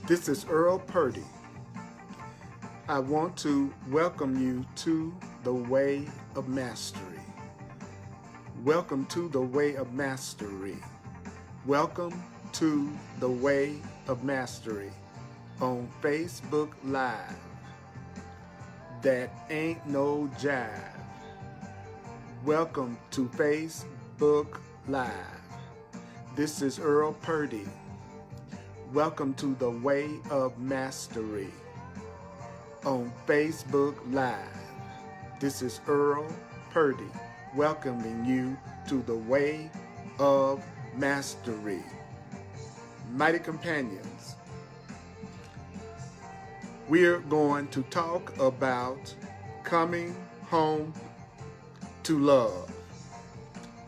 This is Earl Purdy. I want to welcome you to the Way of Mastery. Welcome to the Way of Mastery. Welcome to the Way of Mastery on Facebook Live. That ain't no jive. Welcome to Facebook Live. This is Earl Purdy. Welcome to the Way of Mastery on Facebook Live. This is Earl Purdy welcoming you to the Way of Mastery. Mighty companions, we're going to talk about coming home to love.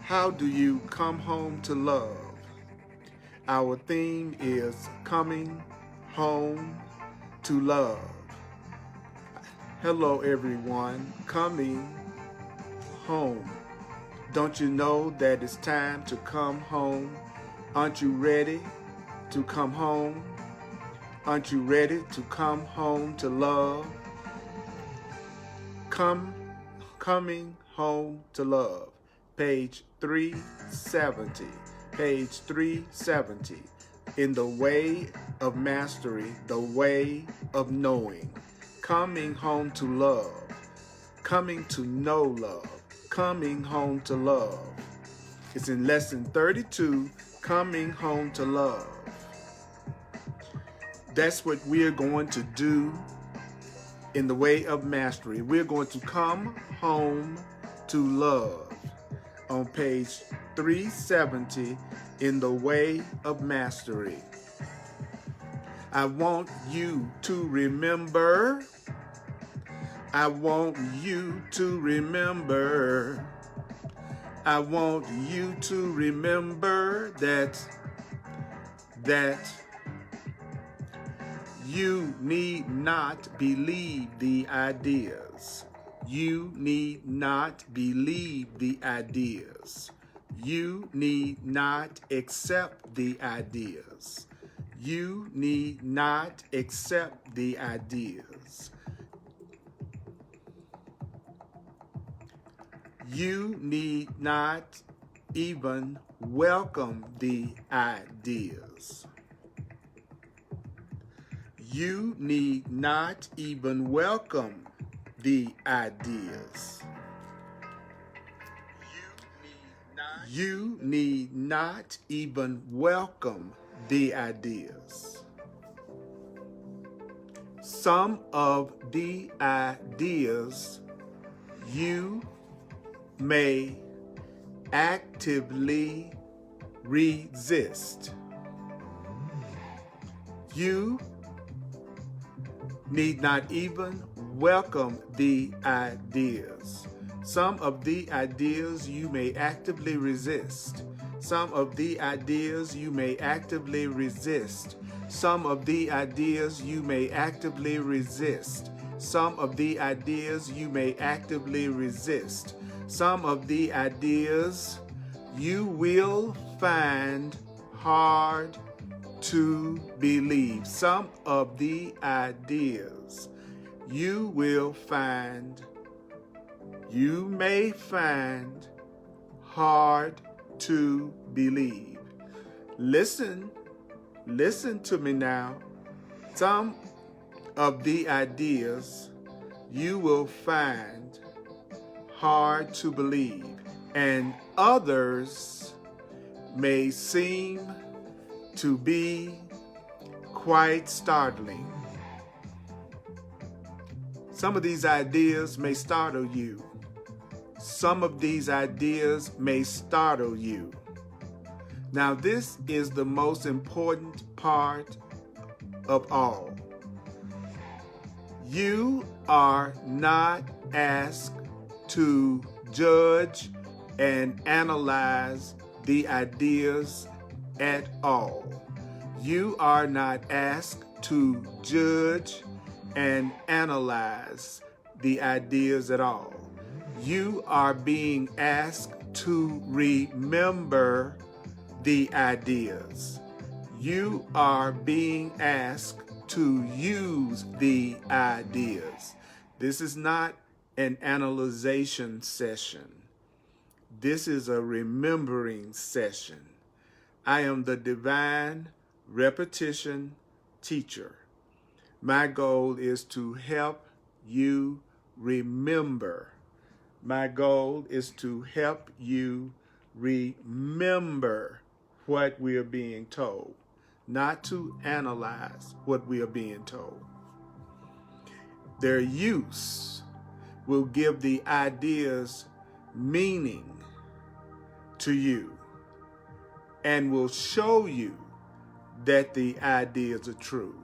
How do you come home to love? Our theme is coming home to love. Hello everyone, coming home. Don't you know that it's time to come home? Aren't you ready to come home? Aren't you ready to come home to love? Coming home to love. Page 370. Page 370. In the Way of Mastery, the Way of Knowing. Coming home to love. Coming to know love. Coming home to love. It's in lesson 32, Coming Home to Love. That's what we're going to do in the Way of Mastery. We're going to come home to love on page 370 in the Way of Mastery. I want you to remember. I want you to remember. I want you to remember that you need not believe the ideas. You need not believe the ideas. You need not accept the ideas. You need not accept the ideas. You need not even welcome the ideas. You need not even welcome the ideas. You need not even welcome the ideas. Some of the ideas you may actively resist. You need not even welcome the ideas. Some of the ideas you may actively resist. Some of the ideas you may actively resist. Some of the ideas you may actively resist. Some of the ideas you may actively resist. Some of the ideas you will find hard to believe. Some of the ideas you may find hard to believe. Listen to me now. Some of the ideas you will find hard to believe, and others may seem to be quite startling. Some of these ideas may startle you. Some of these ideas may startle you. Now, this is the most important part of all. You are not asked to judge and analyze the ideas at all. You are not asked to judge and analyze the ideas at all. You are being asked to remember the ideas. You are being asked to use the ideas. This is not an analyzation session. This is a remembering session. I am the divine repetition teacher. My goal is to help you remember. My goal is to help you remember what we are being told, not to analyze what we are being told. Their use will give the ideas meaning to you and will show you that the ideas are true.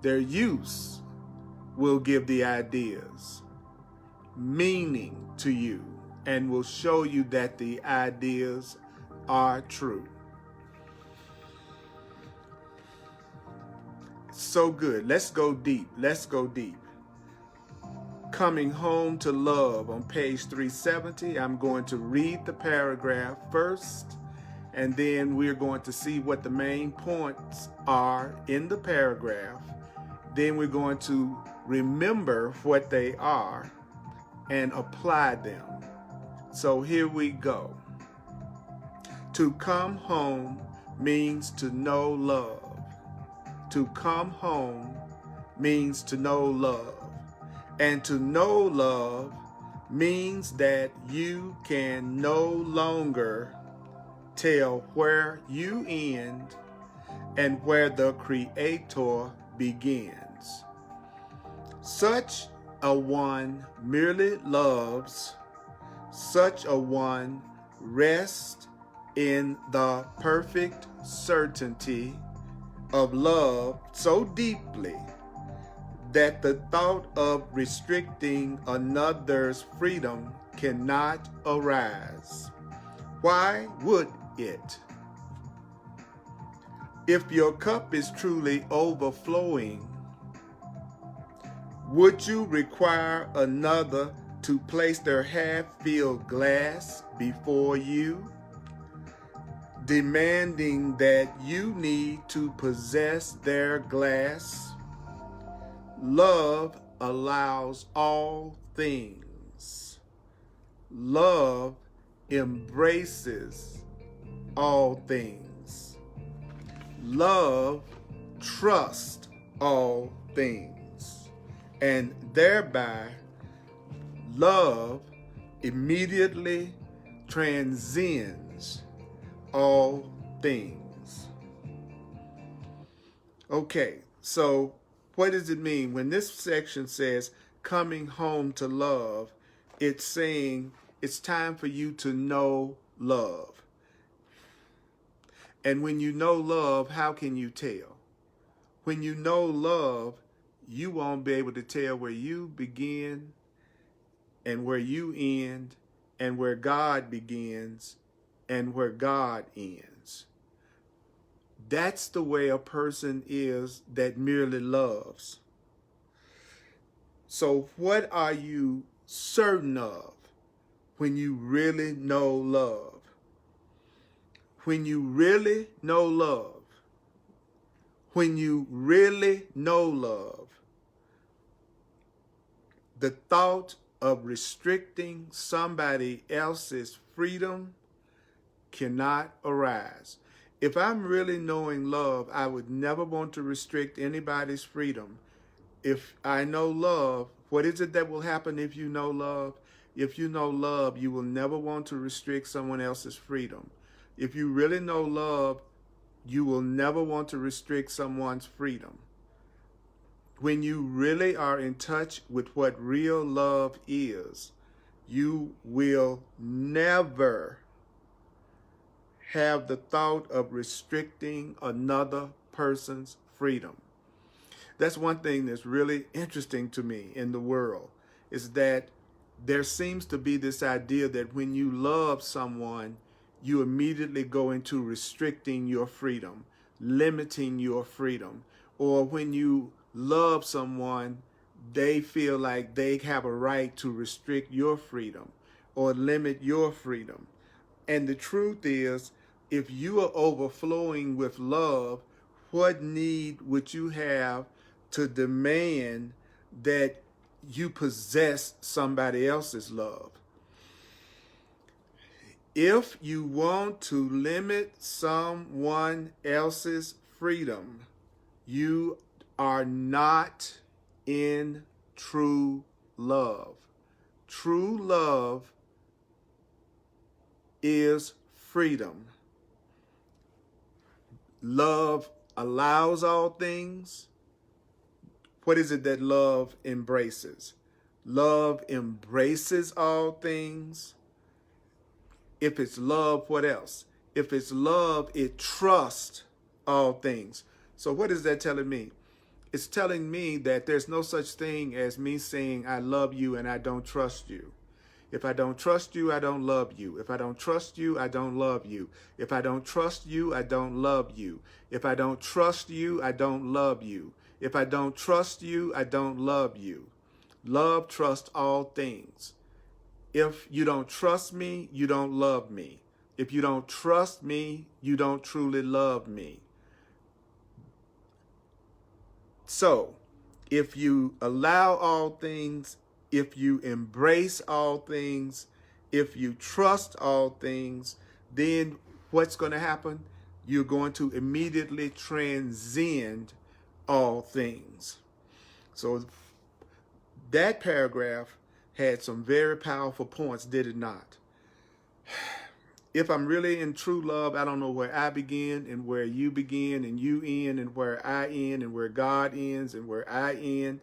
Their use will give the ideas meaning to you and will show you that the ideas are true. So good. Let's go deep. Let's go deep. Coming home to love on page 370. I'm going to read the paragraph first, and then we're going to see what the main points are in the paragraph. Then we're going to remember what they are and apply them. So here we go. To come home means to know love. To come home means to know love. And to know love means that you can no longer tell where you end and where the Creator begins. Such a one merely loves, such a one rests in the perfect certainty of love so deeply that the thought of restricting another's freedom cannot arise. Why would it? If your cup is truly overflowing, would you require another to place their half-filled glass before you, demanding that you need to possess their glass? Love allows all things. Love embraces all things. Love trusts all things. And thereby, love immediately transcends all things. Okay, so what does it mean? When this section says coming home to love, it's saying it's time for you to know love. And when you know love, how can you tell? When you know love, you won't be able to tell where you begin and where you end and where God begins and where God ends. That's the way a person is that merely loves. So what are you certain of when you really know love? When you really know love, when you really know love, the thought of restricting somebody else's freedom cannot arise. If I'm really knowing love, I would never want to restrict anybody's freedom. If I know love, what is it that will happen if you know love? If you know love, you will never want to restrict someone else's freedom. If you really know love, you will never want to restrict someone's freedom. When you really are in touch with what real love is, you will never have the thought of restricting another person's freedom. That's one thing that's really interesting to me in the world, is that there seems to be this idea that when you love someone, you immediately go into restricting your freedom, limiting your freedom. Or when you love someone, they feel like they have a right to restrict your freedom or limit your freedom. And the truth is, if you are overflowing with love, what need would you have to demand that you possess somebody else's love. If you want to limit someone else's freedom, you are not in true love. True love is freedom. Love allows all things. What is it that love embraces? Love embraces all things. If it's love, what else? If it's love, it trusts all things. So what is that telling me? It's telling me that there's no such thing as me saying I love you and I don't trust you. If I don't trust you, I don't love you. If I don't trust you, I don't love you. If I don't trust you, I don't love you. If I don't trust you, I don't love you. If I don't trust you, I don't love you. Love trusts all things. If you don't trust me, you don't love me. If you don't trust me, you don't truly love me. So, if you allow all things, if you embrace all things, if you trust all things, then what's going to happen? You're going to immediately transcend all things. So that paragraph had some very powerful points, did it not? If I'm really in true love, I don't know where I begin and where you begin and you end and where I end and where God ends and where I end.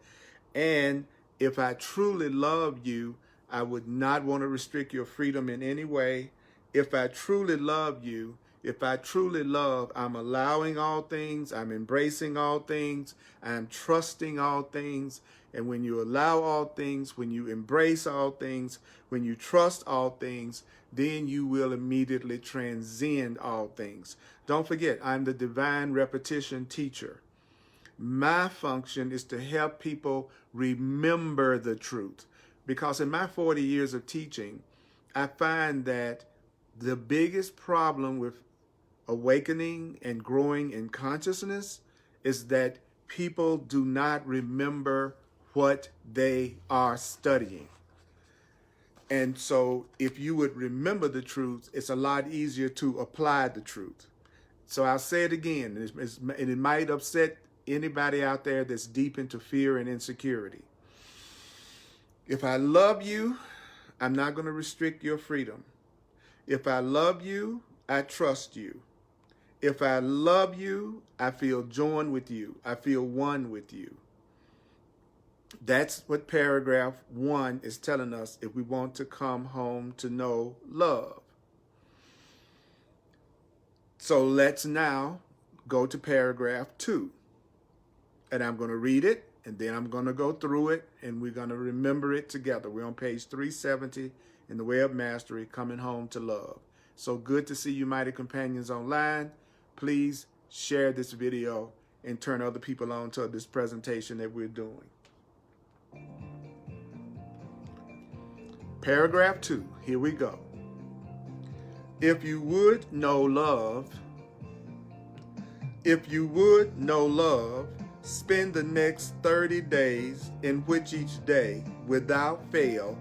And if I truly love you, I would not want to restrict your freedom in any way. If I truly love you, if I truly love, I'm allowing all things, I'm embracing all things, I'm trusting all things. And when you allow all things, when you embrace all things, when you trust all things, then you will immediately transcend all things. Don't forget, I'm the divine repetition teacher. My function is to help people remember the truth. Because in my 40 years of teaching, I find that the biggest problem with awakening and growing in consciousness is that people do not remember what they are studying. And so if you would remember the truth, it's a lot easier to apply the truth. So I'll say it again, and it might upset anybody out there that's deep into fear and insecurity. If I love you, I'm not going to restrict your freedom. If I love you, I trust you. If I love you, I feel joined with you. I feel one with you. That's what paragraph 1 is telling us if we want to come home to know love. So let's now go to paragraph 2. And I'm going to read it, and then I'm going to go through it, and we're going to remember it together. We're on page 370 in the Way of Mastery, Coming Home to Love. So good to see you, mighty companions online. Please share this video and turn other people on to this presentation that we're doing. Paragraph 2, here we go. If you would know love, spend the next 30 days in which each day, without fail,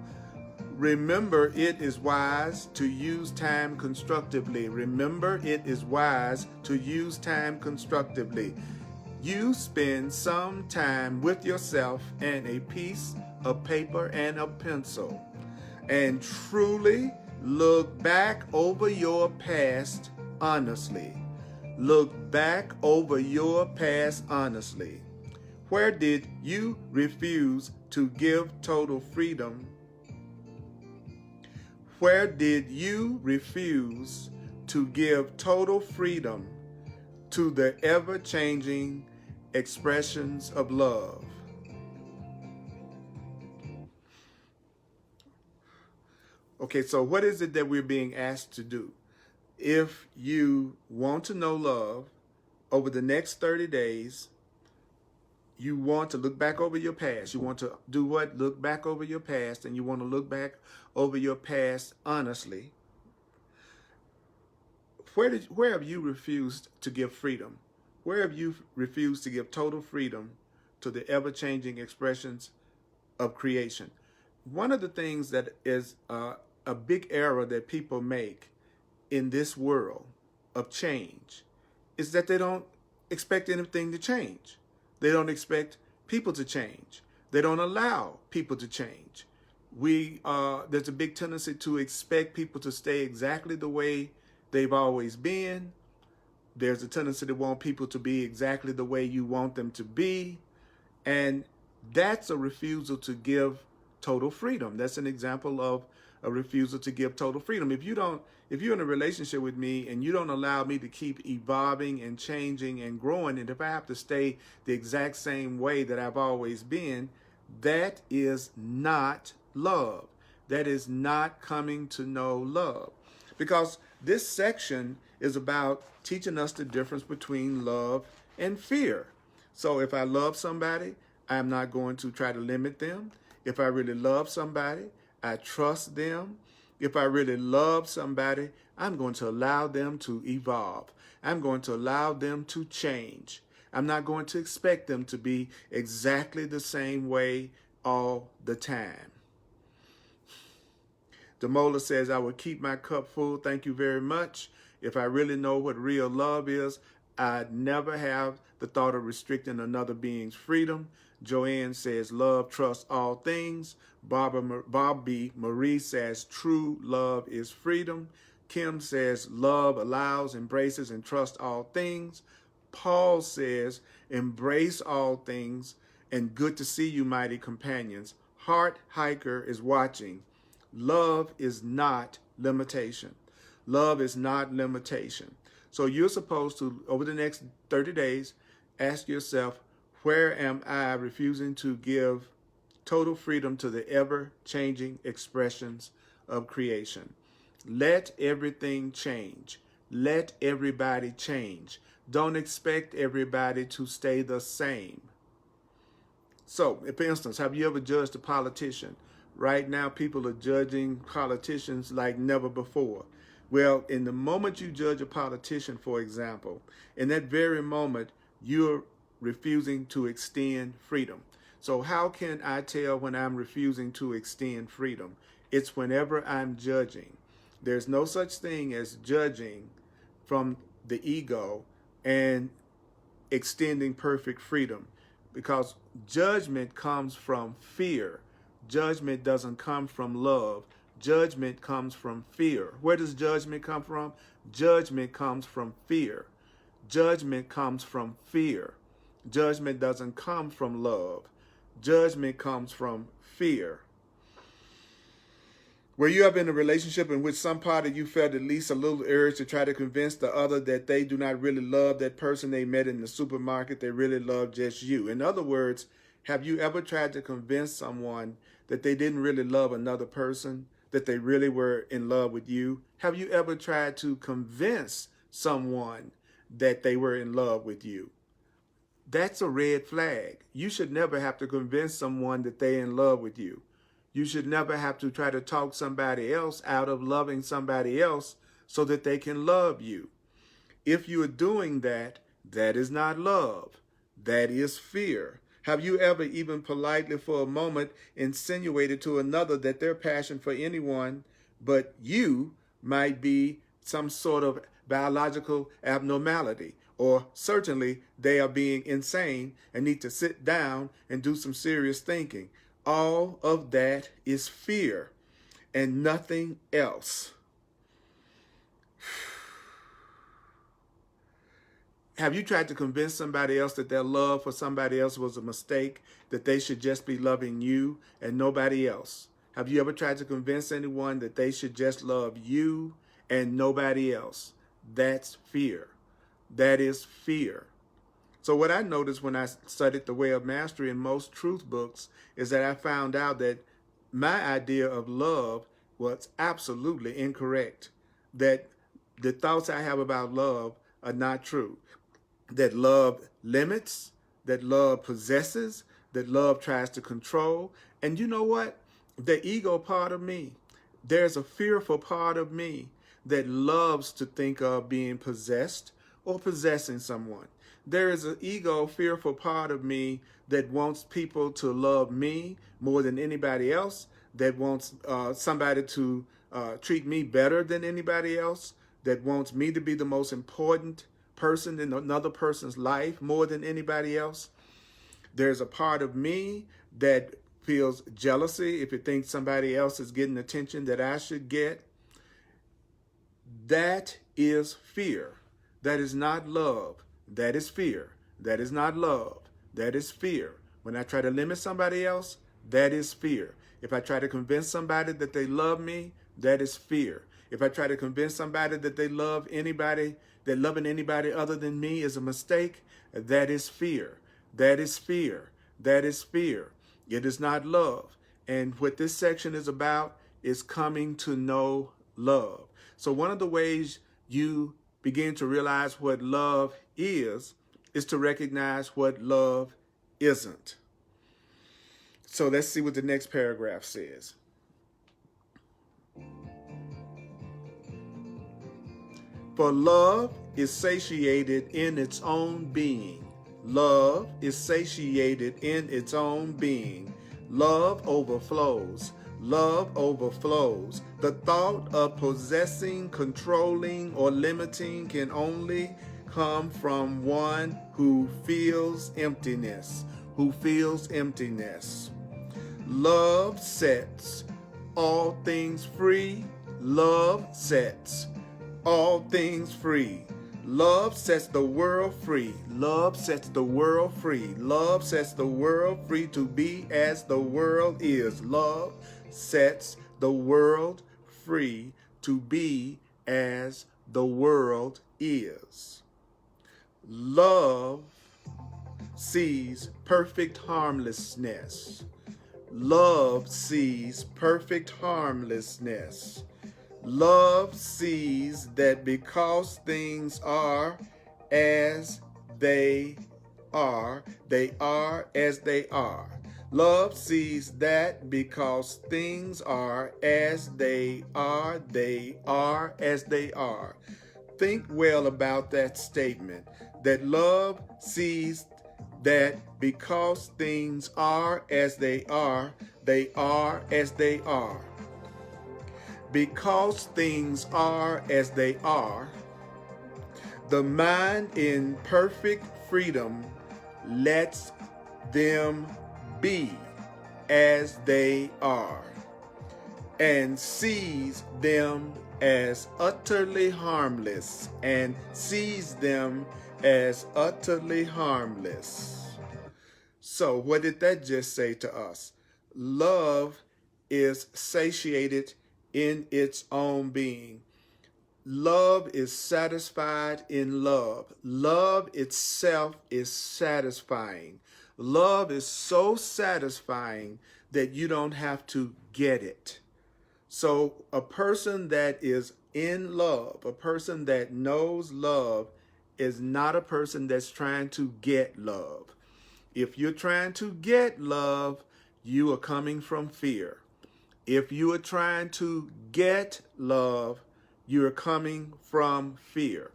remember it is wise to use time constructively. Remember it is wise to use time constructively. You spend some time with yourself and a piece of paper and a pencil, and truly look back over your past honestly. Look back over your past honestly. Where did you refuse to give total freedom? Where did you refuse to give total freedom to the ever-changing expressions of love? Okay, so what is it that we're being asked to do? If you want to know love over the next 30 days, you want to look back over your past. You want to do what? Look back over your past, and you want to look back over your past honestly. Where have you refused to give freedom? Where have you refused to give total freedom to the ever-changing expressions of creation. One of the things that is a big error that people make in this world of change is that they don't expect anything to change. They don't expect people to change. They don't allow people to change. There's a big tendency to expect people to stay exactly the way they've always been. There's a tendency to want people to be exactly the way you want them to be. And that's a refusal to give total freedom. That's an example of a refusal to give total freedom. If you're in a relationship with me and you don't allow me to keep evolving and changing and growing, and if I have to stay the exact same way that I've always been, that is not love. That is not coming to know love. Because this section is about teaching us the difference between love and fear. So if I love somebody, I'm not going to try to limit them. If I really love somebody, I trust them. If I really love somebody, I'm going to allow them to evolve. I'm going to allow them to change. I'm not going to expect them to be exactly the same way all the time. Demola says, I will keep my cup full. Thank you very much. If I really know what real love is, I'd never have the thought of restricting another being's freedom. Joanne says, love trusts all things. Bobby Marie says, true love is freedom. Kim says, love allows, embraces, and trusts all things. Paul says, embrace all things, and good to see you, mighty companions. Heart Hiker is watching. Love is not limitation. Love is not limitation. So you're supposed to, over the next 30 days, ask yourself, where am I refusing to give total freedom to the ever-changing expressions of creation? Let everything change. Let everybody change. Don't expect everybody to stay the same. So, for instance, have you ever judged a politician? Right now, people are judging politicians like never before. Well, in the moment you judge a politician, for example, in that very moment, you're refusing to extend freedom. So how can I tell when I'm refusing to extend freedom? It's whenever I'm judging. There's no such thing as judging from the ego and extending perfect freedom, because judgment comes from fear. Judgment doesn't come from love. Judgment comes from fear. Where does judgment come from? Judgment comes from fear. Judgment comes from fear. Judgment doesn't come from love. Judgment comes from fear. Were you ever in a relationship in which some part of you felt at least a little urge to try to convince the other that they do not really love that person they met in the supermarket? They really love just you. In other words, have you ever tried to convince someone that they didn't really love another person, that they really were in love with you? Have you ever tried to convince someone that they were in love with you? That's a red flag. You should never have to convince someone that they're in love with you. You should never have to try to talk somebody else out of loving somebody else so that they can love you. If you are doing that, that is not love. That is fear. Have you ever, even politely for a moment, insinuated to another that their passion for anyone but you might be some sort of biological abnormality? Or certainly they are being insane and need to sit down and do some serious thinking. All of that is fear and nothing else. Have you tried to convince somebody else that their love for somebody else was a mistake, that they should just be loving you and nobody else? Have you ever tried to convince anyone that they should just love you and nobody else? That's fear. That is fear. So what I noticed when I studied The Way of Mastery in most truth books is that I found out that my idea of love was absolutely incorrect. That the thoughts I have about love are not true. That love limits, that love possesses, that love tries to control. And you know what? The ego part of me, there's a fearful part of me that loves to think of being possessed or possessing someone. There is an ego, fearful part of me that wants people to love me more than anybody else, that wants somebody to treat me better than anybody else, that wants me to be the most important person in another person's life more than anybody else. There's a part of me that feels jealousy if it thinks somebody else is getting attention that I should get. That is fear. That is not love. That is fear. That is not love. That is fear. When I try to limit somebody else, that is fear. If I try to convince somebody that they love me, that is fear. If I try to convince somebody that they love anybody, that loving anybody other than me is a mistake, that is fear. That is fear. That is fear. It is not love. And what this section is about is coming to know love. So one of the ways you begin to realize what love is to recognize what love isn't. So let's see what the next paragraph says. For love is satiated in its own being. Love is satiated in its own being. Love overflows. Love overflows. The thought of possessing, controlling, or limiting can only come from one who feels emptiness. Who feels emptiness. Love sets all things free. Love sets all things free. Love sets the world free. Love sets the world free. Love sets the world free to be as the world is. Love sets the world free to be as the world is. Love sees perfect harmlessness. Love sees perfect harmlessness. Love sees that because things are as they are as they are. Love sees that because things are as they are as they are. Think well about that statement, that love sees that because things are as they are as they are. Because things are as they are, the mind in perfect freedom lets them be as they are and sees them as utterly harmless and sees them as utterly harmless. So what did that just say to us? Love is satiated in its own being. Love is satisfied in love. Love itself is satisfying. Love is so satisfying that you don't have to get it. So a person that is in love, a person that knows love, is not a person that's trying to get love. If you're trying to get love, you are coming from fear. If you are trying to get love, you're coming from fear.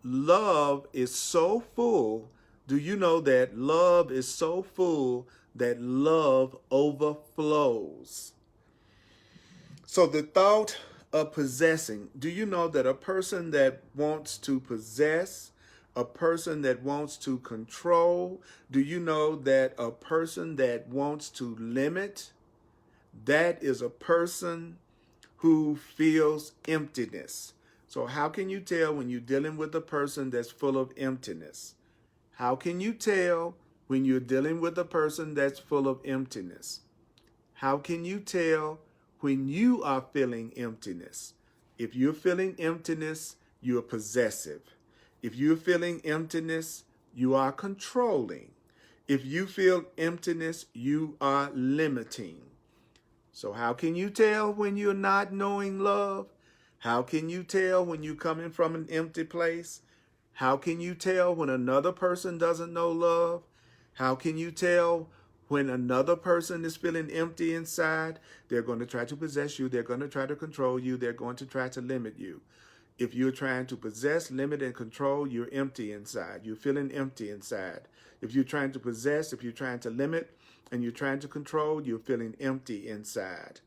Love is so full. Do you know that love is so full that love overflows? So the thought of possessing, do you know that a person that wants to possess, a person that wants to control, do you know that a person that wants to limit, that is a person who feels emptiness. So how can you tell when you're dealing with a person that's full of emptiness? How can you tell when you're dealing with a person that's full of emptiness? How can you tell when you are feeling emptiness? If you're feeling emptiness, you're possessive. If you're feeling emptiness, you are controlling. If you feel emptiness, you are limiting. So how can you tell when you're not knowing love? How can you tell when you're coming from an empty place? How can you tell when another person doesn't know love? How can you tell when another person is feeling empty inside? They're going to try to possess you. They're going to try to control you. They're going to try to limit you. If you're trying to possess, limit, and control, you're empty inside. You're feeling empty inside. If you're trying to possess, if you're trying to limit, and you're trying to control, you're feeling empty inside.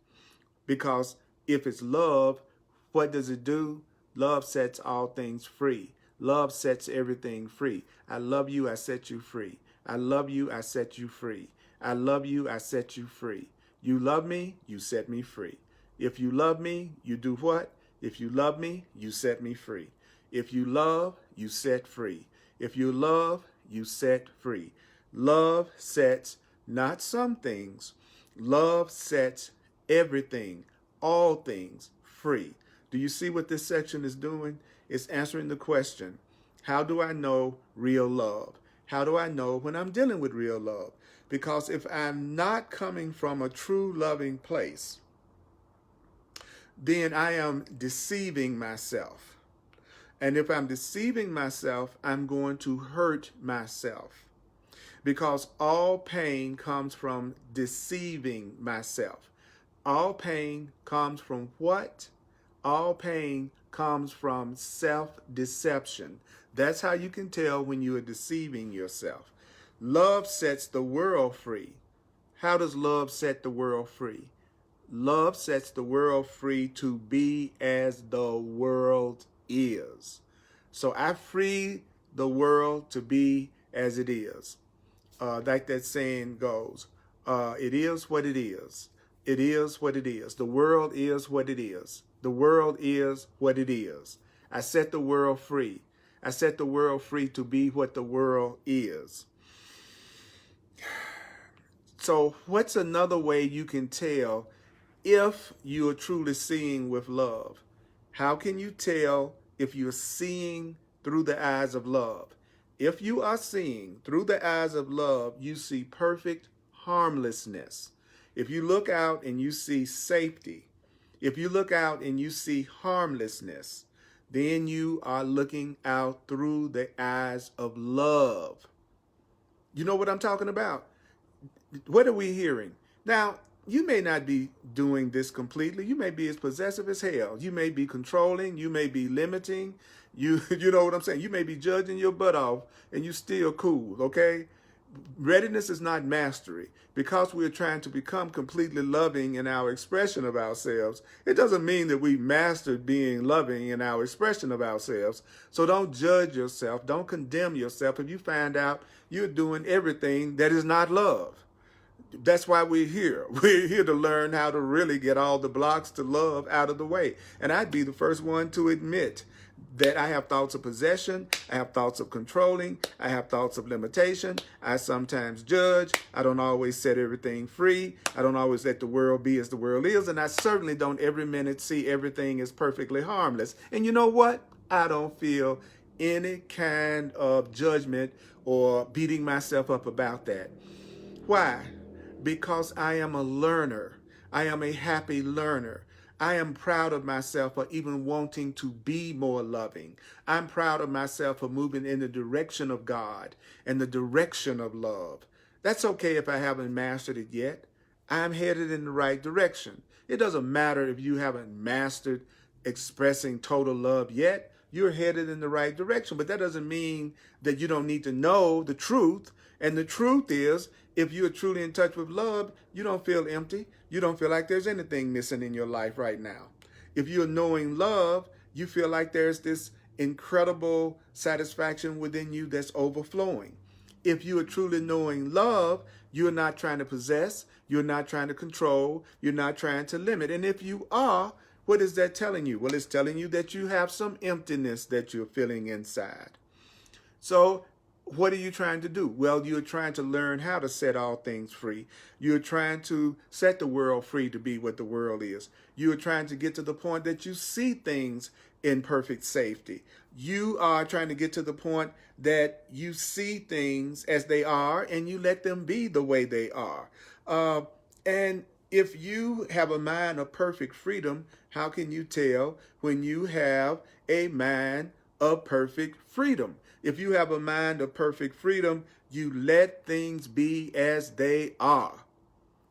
Because if it's love, what does it do? Love sets all things free. Love sets everything free. I love you, I set you free. I love you, I set you free. I love you, I set you free. You love me, you set me free. If you love me, you do what? If you love me, you set me free. If you love, you set free. If you love, you set free. Love sets not some things. Love sets everything, all things free. Do you see what this section is doing? It's answering the question, how do I know real love? How do I know when I'm dealing with real love? Because if I'm not coming from a true loving place, then I am deceiving myself. And if I'm deceiving myself, I'm going to hurt myself. Because all pain comes from deceiving myself. All pain comes from what? All pain comes from self-deception. That's how you can tell when you are deceiving yourself. Love sets the world free. How does love set the world free? Love sets the world free to be as the world is. So I free the world to be as it is. Like that saying goes, it is what it is. It is what it is. The world is what it is. The world is what it is. I set the world free. I set the world free to be what the world is. So what's another way you can tell if you are truly seeing with love? How can you tell if you're seeing through the eyes of love? If you are seeing through the eyes of love, you see perfect harmlessness. If you look out and you see safety, if you look out and you see harmlessness, then you are looking out through the eyes of love. You know what I'm talking about? What are we hearing? Now, you may not be doing this completely. You may be as possessive as hell. You may be controlling. You may be limiting. You know what I'm saying? You may be judging your butt off and you still cool, okay? Readiness is not mastery. Because we're trying to become completely loving in our expression of ourselves, it doesn't mean that we mastered being loving in our expression of ourselves. So don't judge yourself. Don't condemn yourself if you find out you're doing everything that is not love. That's why we're here. We're here to learn how to really get all the blocks to love out of the way. And I'd be the first one to admit that I have thoughts of possession, I have thoughts of controlling, I have thoughts of limitation, I sometimes judge, I don't always set everything free, I don't always let the world be as the world is, and I certainly don't every minute see everything as perfectly harmless. And you know what? I don't feel any kind of judgment or beating myself up about that. Why? Because I am a learner. I am a happy learner. I am proud of myself for even wanting to be more loving. I'm proud of myself for moving in the direction of God and the direction of love. That's okay if I haven't mastered it yet. I'm headed in the right direction. It doesn't matter if you haven't mastered expressing total love yet. You're headed in the right direction, but that doesn't mean that you don't need to know the truth. And the truth is, if you're truly in touch with love, you don't feel empty. You don't feel like there's anything missing in your life right now. If you're knowing love, you feel like there's this incredible satisfaction within you that's overflowing. If you are truly knowing love, you're not trying to possess, you're not trying to control, you're not trying to limit. And if you are, what is that telling you? Well, it's telling you that you have some emptiness that you're feeling inside. So what are you trying to do? Well, you're trying to learn how to set all things free. You're trying to set the world free to be what the world is. You're trying to get to the point that you see things in perfect safety. You are trying to get to the point that you see things as they are and you let them be the way they are. And if you have a mind of perfect freedom, how can you tell when you have a mind of perfect freedom? If you have a mind of perfect freedom, you let things be as they are.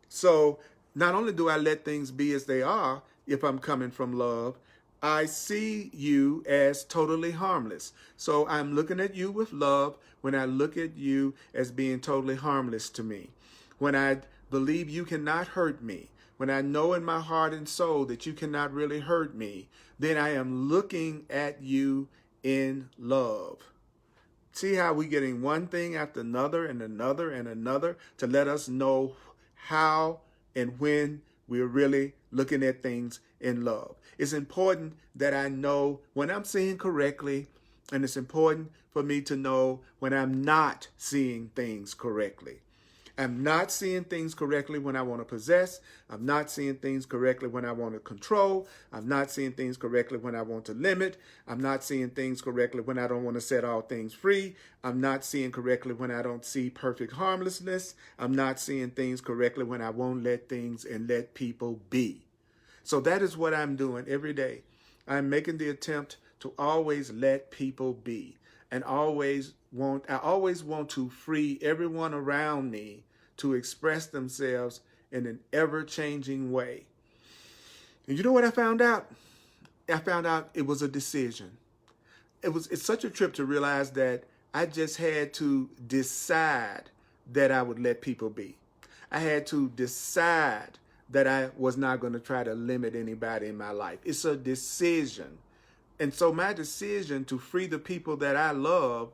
So not only do I let things be as they are if I'm coming from love, I see you as totally harmless. So I'm looking at you with love when I look at you as being totally harmless to me. When I believe you cannot hurt me, when I know in my heart and soul that you cannot really hurt me, then I am looking at you in love. See how we're getting one thing after another and another and another to let us know how and when we're really looking at things in love. It's important that I know when I'm seeing correctly, and it's important for me to know when I'm not seeing things correctly. I'm not seeing things correctly when I want to possess. I'm not seeing things correctly when I want to control. I'm not seeing things correctly when I want to limit. I'm not seeing things correctly when I don't want to set all things free. I'm not seeing correctly when I don't see perfect harmlessness. I'm not seeing things correctly when I won't let things and let people be. So that is what I'm doing every day. I'm making the attempt to always let people be, and I always want to free everyone around me to express themselves in an ever-changing way. And you know what I found out? I found out it was a decision. It's such a trip to realize that I just had to decide that I would let people be. I had to decide that I was not going to try to limit anybody in my life. It's a decision. And so my decision to free the people that I love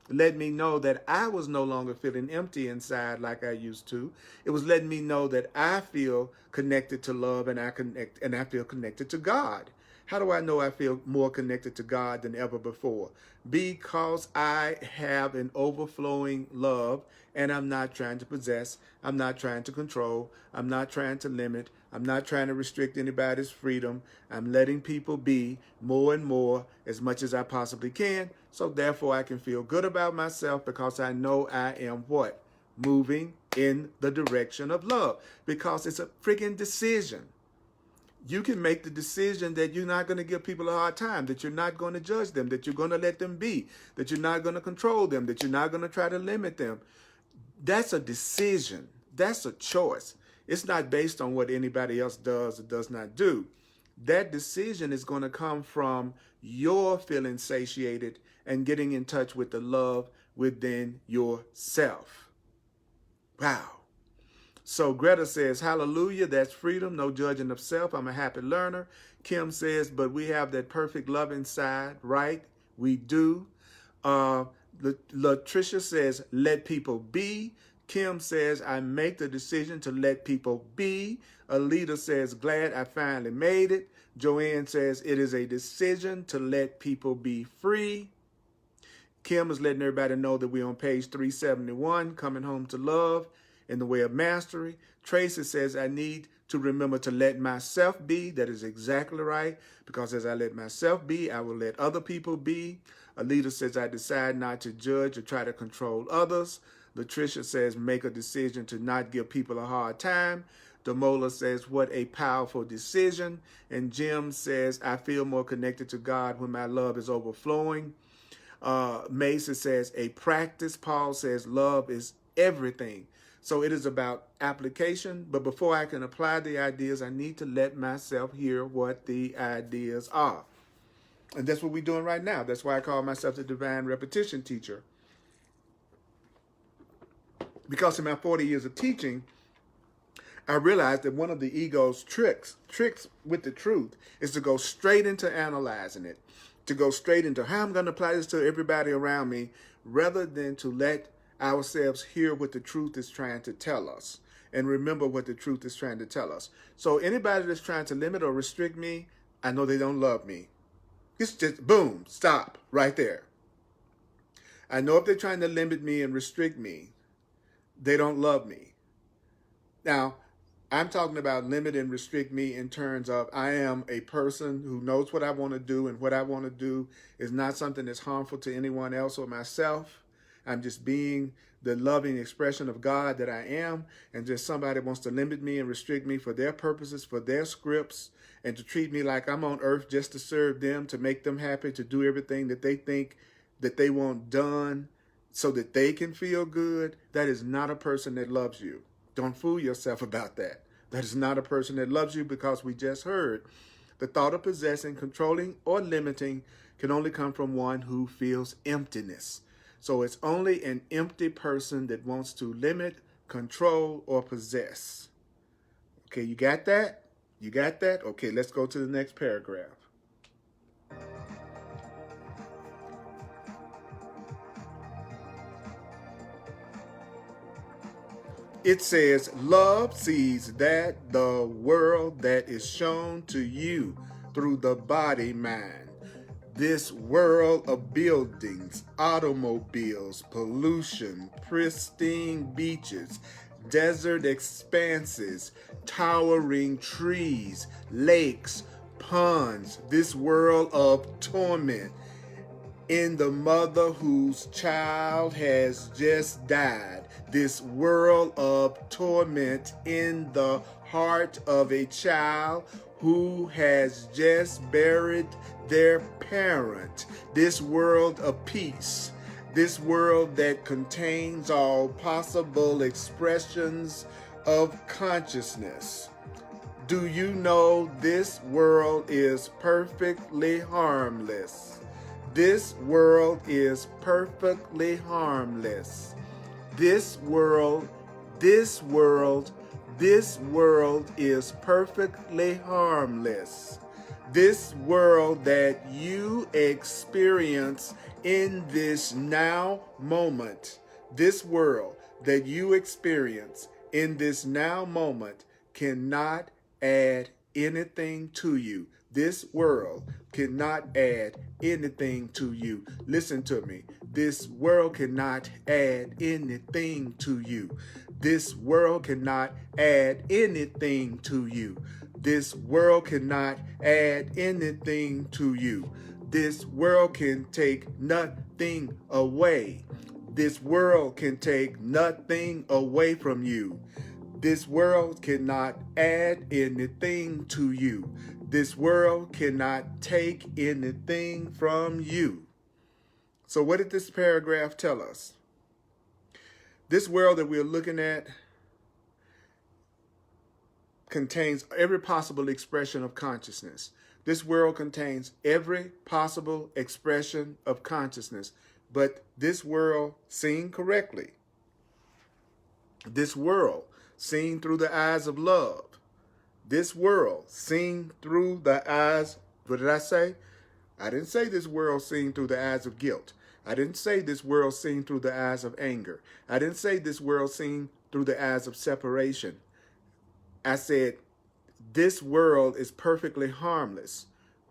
let me know that I was no longer feeling empty inside like I used to. It was letting me know that I feel connected to love, and I feel connected to God. How do I know I feel more connected to God than ever before? Because I have an overflowing love, and I'm not trying to possess. I'm not trying to control. I'm not trying to limit. I'm not trying to restrict anybody's freedom. I'm letting people be more and more as much as I possibly can. So therefore I can feel good about myself because I know I am what? Moving in the direction of love, because it's a freaking decision. You can make the decision that you're not going to give people a hard time, that you're not going to judge them, that you're going to let them be, that you're not going to control them, that you're not going to try to limit them. That's a decision. That's a choice. It's not based on what anybody else does or does not do. That decision is going to come from your feeling satiated and getting in touch with the love within yourself. Wow. So Greta says, hallelujah, that's freedom, no judging of self. I'm a happy learner. Kim says, but we have that perfect love inside, right? We do. Latricia says, let people be. Kim says, I make the decision to let people be. Alita says, glad I finally made it. Joanne says, it is a decision to let people be free. Kim is letting everybody know that we're on page 371, coming home to love in the way of mastery. Tracy says, I need to remember to let myself be. That is exactly right, because as I let myself be, I will let other people be. Alita says, I decide not to judge or try to control others. Latricia says, make a decision to not give people a hard time. Damola says, what a powerful decision. And Jim says, I feel more connected to God when my love is overflowing. Mason says, a practice. Paul says, love is everything. So it is about application. But before I can apply the ideas, I need to let myself hear what the ideas are. And that's what we're doing right now. That's why I call myself the divine repetition teacher. Because in my 40 years of teaching, I realized that one of the ego's tricks with the truth is to go straight into analyzing it, to go straight into how I'm going to apply this to everybody around me, rather than to let ourselves hear what the truth is trying to tell us and remember what the truth is trying to tell us. So anybody that's trying to limit or restrict me, I know they don't love me. It's just boom, stop right there. I know if they're trying to limit me and restrict me, they don't love me. Now, I'm talking about limit and restrict me in terms of I am a person who knows what I want to do, and what I want to do is not something that's harmful to anyone else or myself. I'm just being the loving expression of God that I am, and just somebody wants to limit me and restrict me for their purposes, for their scripts, and to treat me like I'm on earth just to serve them, to make them happy, to do everything that they think that they want done so that they can feel good. That is not a person that loves you. Don't fool yourself about that. That is not a person that loves you, because we just heard The thought of possessing, controlling, or limiting can only come from one who feels emptiness. So it's only an empty person that wants to limit, control, or possess. Okay, you got that? You got that? Okay, let's go to the next paragraph. It says, love sees that the world that is shown to you through the body mind. This world of buildings, automobiles, pollution, pristine beaches, desert expanses, towering trees, lakes, ponds, this world of torment in the mother whose child has just died, this world of torment in the heart of a child who has just buried their parent, this world of peace, this world that contains all possible expressions of consciousness. Do you know this world is perfectly harmless? This world is perfectly harmless. This world is perfectly harmless. This world that you experience in this now moment, this world that you experience in this now moment cannot add anything to you. This world cannot add anything to you. Listen to me. This world cannot add anything to you. This world cannot add anything to you. This world cannot add anything to you. This world can take nothing away. This world can take nothing away from you. This world cannot add anything to you. This world cannot take anything from you. So what did this paragraph tell us? This world that we're looking at contains every possible expression of consciousness. This world contains every possible expression of consciousness. But this world, seen correctly, this world seen through the eyes of love, this world seen through the eyes, what did I say? I didn't say this world seen through the eyes of guilt. I didn't say this world seen through the eyes of anger. I didn't say this world seen through the eyes of separation. I said this world is perfectly harmless.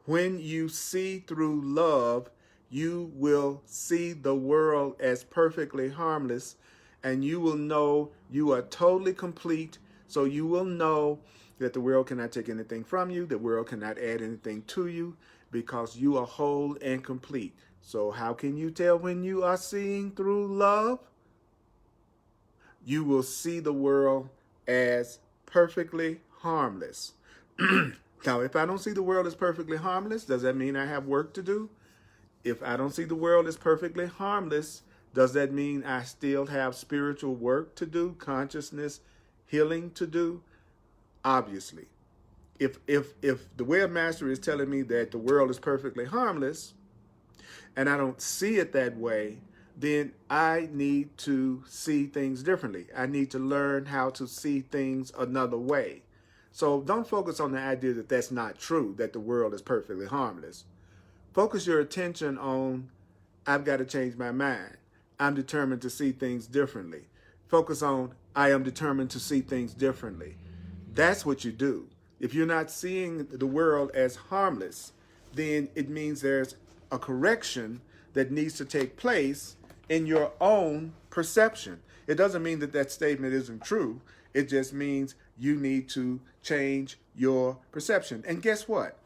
When you see through love, you will see the world as perfectly harmless, and you will know you are totally complete. So you will know that the world cannot take anything from you. The world cannot add anything to you because you are whole and complete. So how can you tell when you are seeing through love? You will see the world as perfectly harmless. Now, if I don't see the world as perfectly harmless, does that mean I have work to do? If I don't see the world as perfectly harmless, does that mean I still have spiritual work to do, consciousness healing to do? Obviously. If the webmaster is telling me that the world is perfectly harmless and I don't see it that way, then I need to see things differently. I need to learn how to see things another way. So don't focus on the idea that that's not true, that the world is perfectly harmless. Focus your attention on, I've got to change my mind. I'm determined to see things differently. Focus on, I am determined to see things differently. That's what you do. If you're not seeing the world as harmless, then it means there's a correction that needs to take place in your own perception. It doesn't mean that that statement isn't true. It just means you need to change your perception. And guess what?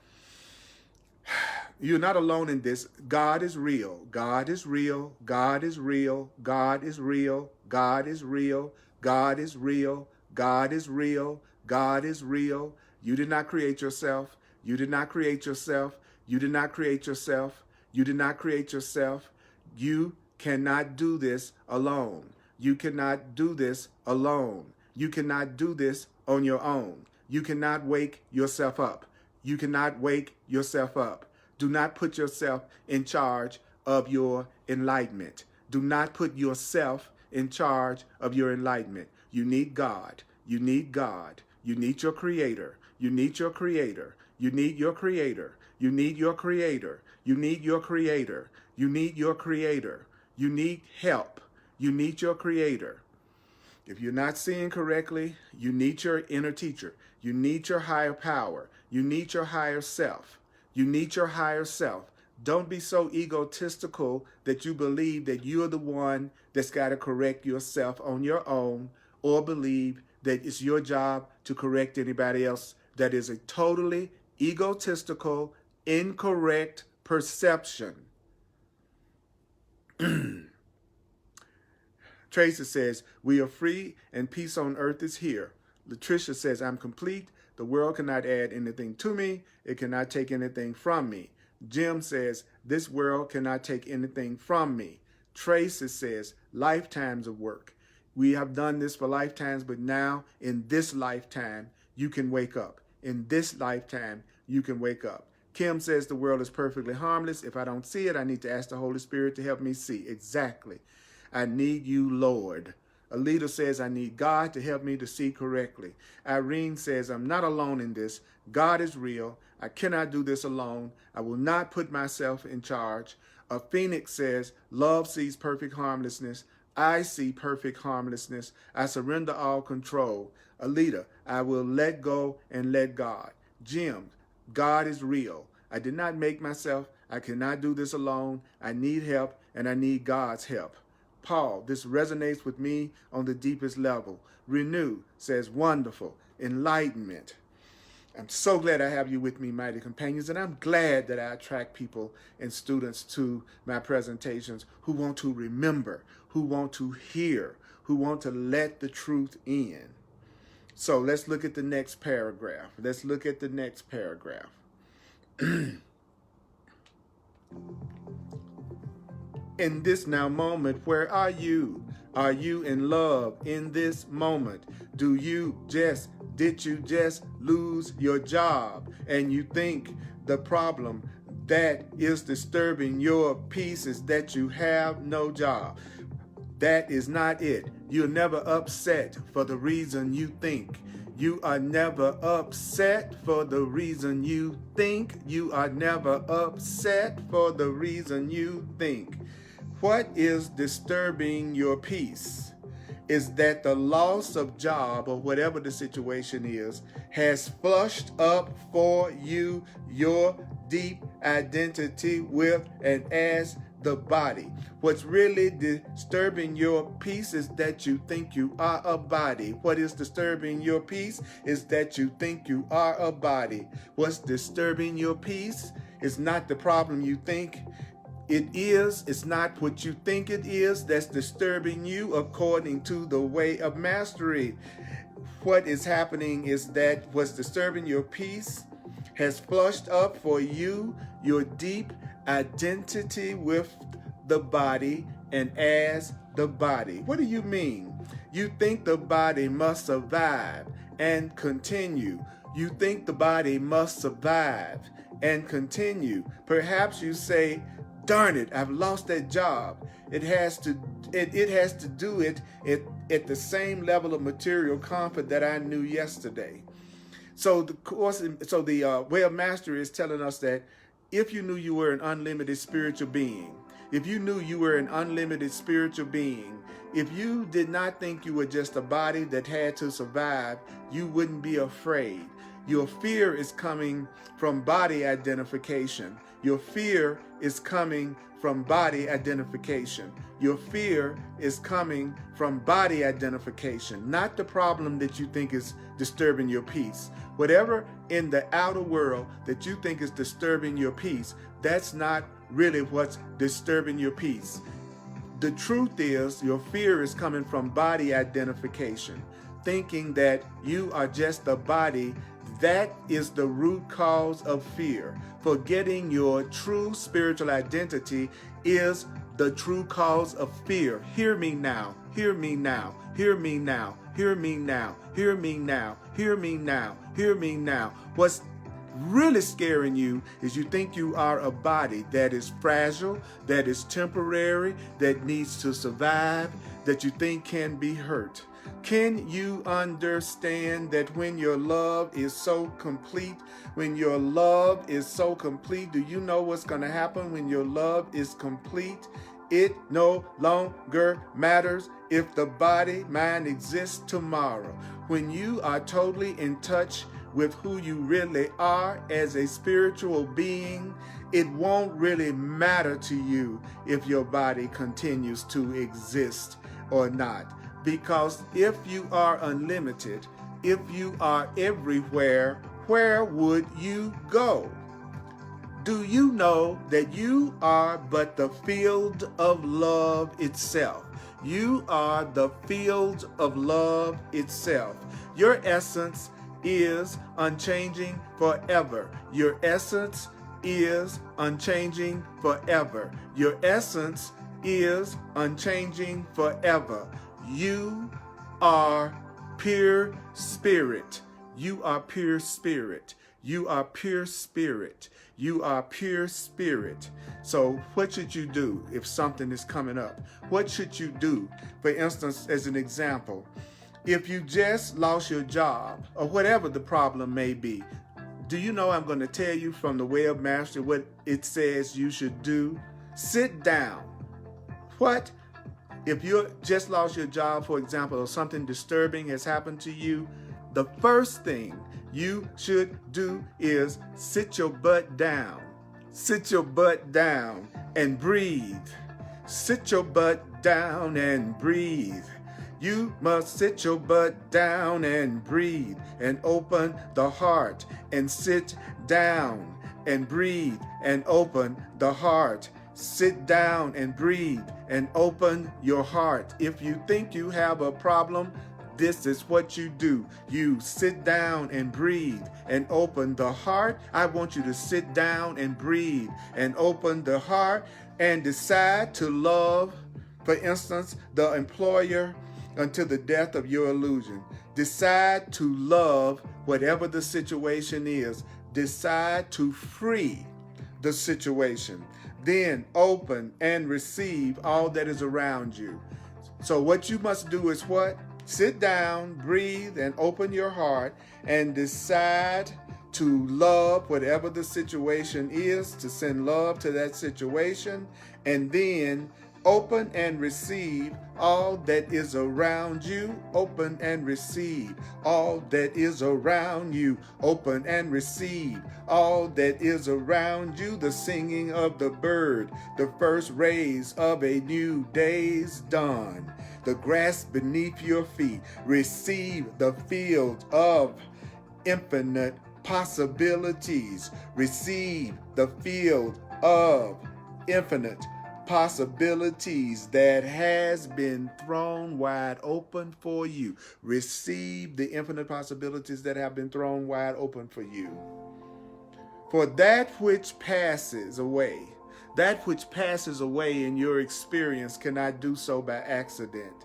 You're not alone in this. God is real. God is real. God is real. God is real. God is real. God is real. God is real. God is real. You did not create yourself. You did not create yourself. You did not create yourself. You did not create yourself. You cannot do this alone. You cannot do this alone. You cannot do this on your own. You cannot wake yourself up. You cannot wake yourself up. Do not put yourself in charge of your enlightenment. Do not put yourself in charge of your enlightenment. You need God. You need God. You need your creator. You need your creator. You need your creator. You need your creator. You need your creator. You need your creator. You need help. You need your creator. If you're not seeing correctly, you need your inner teacher. You need your higher power. You need your higher self. You need your higher self. Don't be so egotistical that you believe that you're the one that's got to correct yourself on your own, or believe that it's your job to correct anybody else. That is a totally egotistical, incorrect perception. Tracy says, we are free and peace on earth is here. Latricia says, I'm complete. The world cannot add anything to me. It cannot take anything from me. Jim says, this world cannot take anything from me. Tracy says, lifetimes of work. We have done this for lifetimes, but now in this lifetime, you can wake up. In this lifetime, you can wake up. Kim says the world is perfectly harmless. If I don't see it, I need to ask the Holy Spirit to help me see. Exactly. I need you, Lord. Alita says, I need God to help me to see correctly. Irene says, I'm not alone in this. God is real. I cannot do this alone. I will not put myself in charge. Phoenix says, love sees perfect harmlessness. I see perfect harmlessness. I surrender all control. Alita, I will let go and let God. Jim, God is real. I did not make myself. I cannot do this alone. I need help, and I need God's help. Paul, this resonates with me on the deepest level. Renew says, wonderful. Enlightenment. I'm so glad I have you with me, mighty companions, and I'm glad that I attract people and students to my presentations who want to remember, who want to hear, who want to let the truth in. So let's look at the next paragraph. Let's look at the next paragraph. In this now moment, where are you? Are you in love in this moment? Did you just lose your job and you think the problem that is disturbing your peace is that you have no job? That is not it. You're never upset for the reason you think. You are never upset for the reason you think. You are never upset for the reason you think. What is disturbing your peace is that the loss of job, or whatever the situation is, has flushed up for you your deep identity with and as the body. What's really disturbing your peace is that you think you are a body. What is disturbing your peace is that you think you are a body. What's disturbing your peace is not the problem you think it is. It's not what you think it is that's disturbing you according to the way of mastery. What is happening is that what's disturbing your peace has flushed up for you your deep identity with the body and as the body. What do you mean? You think the body must survive and continue. You think the body must survive and continue. Perhaps you say, darn it, I've lost that job. It has to do it at the same level of material comfort that I knew yesterday. So the way of mastery is telling us that if you knew you were an unlimited spiritual being, if you knew you were an unlimited spiritual being, if you did not think you were just a body that had to survive, you wouldn't be afraid. Your fear is coming from body identification. Your fear is coming from body identification. Your fear is coming from body identification, not the problem that you think is disturbing your peace. Whatever in the outer world that you think is disturbing your peace, that's not really what's disturbing your peace. The truth is, your fear is coming from body identification, thinking that you are just a body. That is the root cause of fear. Forgetting your true spiritual identity is the true cause of fear. Hear me now. Hear me now. Hear me now. Hear me now. Hear me now. Hear me now. Hear me now. What's really scaring you is you think you are a body that is fragile, that is temporary, that needs to survive, that you think can be hurt. Can you understand that when your love is so complete, when your love is so complete, do you know what's going to happen when your love is complete? It no longer matters if the body, mind exists tomorrow. When you are totally in touch with who you really are as a spiritual being, it won't really matter to you if your body continues to exist or not. Because if you are unlimited, if you are everywhere, where would you go? Do you know that you are but the field of love itself? You are the field of love itself. Your essence is unchanging forever. Your essence is unchanging forever. Your essence is unchanging forever. You are pure spirit. You are pure spirit. You are pure spirit. You are pure spirit. So what should you do if something is coming up? What should you do? For instance, as an example, if you just lost your job or whatever the problem may be, do you know I'm going to tell you from the webmaster what it says you should do? Sit down. What? If you just lost your job, for example, or something disturbing has happened to you, the first thing you should do is sit your butt down. Sit your butt down and breathe. Sit your butt down and breathe. You must sit your butt down and breathe and open the heart and sit down and breathe and open the heart. Sit down and breathe and open your heart. If you think you have a problem, this is what you do. You sit down and breathe and open the heart. I want you to sit down and breathe and open the heart and decide to love, for instance, the employer until the death of your illusion. Decide to love whatever the situation is. Decide to free the situation. Then open and receive all that is around you. So what you must do is what? Sit down, breathe, and open your heart and decide to love whatever the situation is, to send love to that situation, and then open and receive all that is around you. Open and receive all that is around you. Open and receive all that is around you. The singing of the bird, the first rays of a new day's dawn. The grass beneath your feet. Receive the field of infinite possibilities. Receive the field of infinite possibilities that has been thrown wide open for you. Receive the infinite possibilities that have been thrown wide open for you. For that which passes away in your experience cannot do so by accident.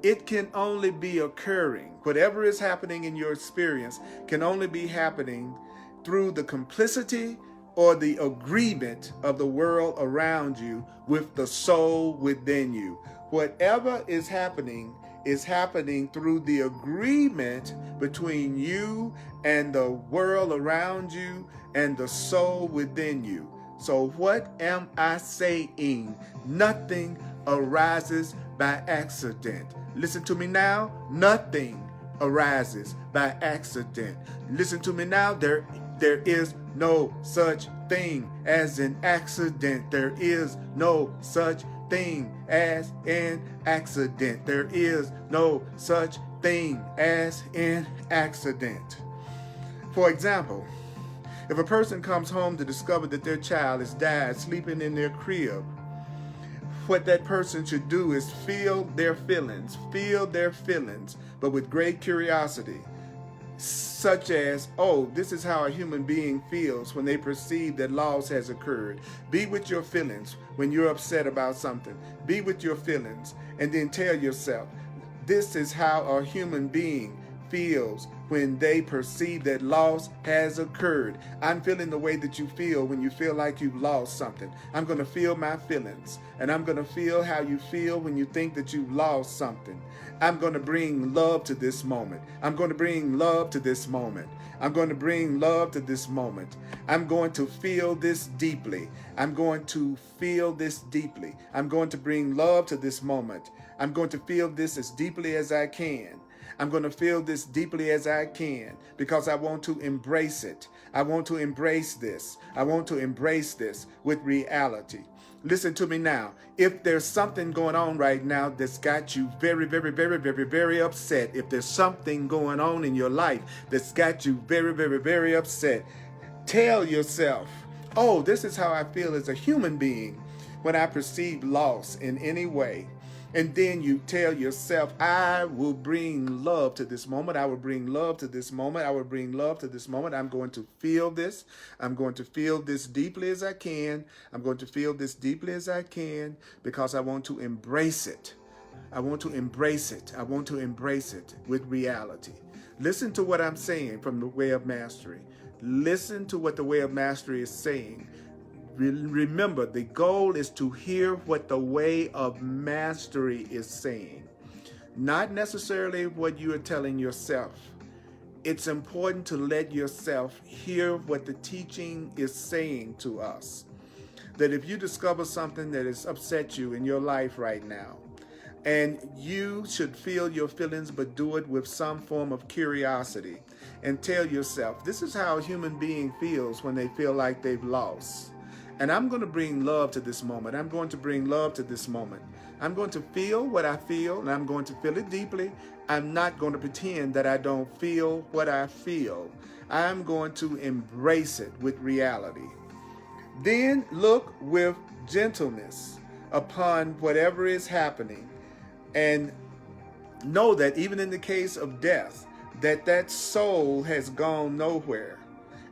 It can only be occurring. Whatever is happening in your experience can only be happening through the complicity or the agreement of the world around you with the soul within you. Whatever is happening through the agreement between you and the world around you and the soul within you. So what am I saying? Nothing arises by accident. Listen to me now. Nothing arises by accident. Listen to me now. There is no such thing as an accident. There is no such thing as an accident. There is no such thing as an accident. For example, if a person comes home to discover that their child has died sleeping in their crib, what that person should do is feel their feelings, but with great curiosity, such as, oh, this is how a human being feels when they perceive that loss has occurred. Be with your feelings when you're upset about something. Be with your feelings and then tell yourself, this is how a human being feels when they perceive that loss has occurred. I'm feeling the way that you feel when you feel like you've lost something. I'm going to feel my feelings, and I'm going to feel how you feel when you think that you've lost something. I'm going to bring love to this moment. I'm going to bring love to this moment. I'm going to bring love to this moment. I'm going to feel this deeply. I'm going to feel this deeply. I'm going to bring love to this moment. I'm going to feel this as deeply as I can. I'm going to feel this deeply as I can because I want to embrace it. I want to embrace this. I want to embrace this with reality. Listen to me now. If there's something going on right now that's got you very, very, very, very, very upset, if there's something going on in your life that's got you very, very, very upset, tell yourself, oh, this is how I feel as a human being when I perceive loss in any way. And then you tell yourself, I will bring love to this moment. I will bring love to this moment. I will bring love to this moment. I'm going to feel this. I'm going to feel this deeply as I can. I'm going to feel this deeply as I can because I want to embrace it. I want to embrace it. I want to embrace it with reality. Listen to what I'm saying from the Way of Mastery. Listen to what the Way of Mastery is saying. Remember, the goal is to hear what the Way of Mastery is saying, not necessarily what you are telling yourself. It's important to let yourself hear what the teaching is saying to us. That if you discover something that has upset you in your life right now, and you should feel your feelings, but do it with some form of curiosity, and tell yourself, this is how a human being feels when they feel like they've lost. And I'm going to bring love to this moment. I'm going to bring love to this moment. I'm going to feel what I feel, and I'm going to feel it deeply. I'm not going to pretend that I don't feel what I feel. I'm going to embrace it with reality. Then look with gentleness upon whatever is happening, and know that even in the case of death, that soul has gone nowhere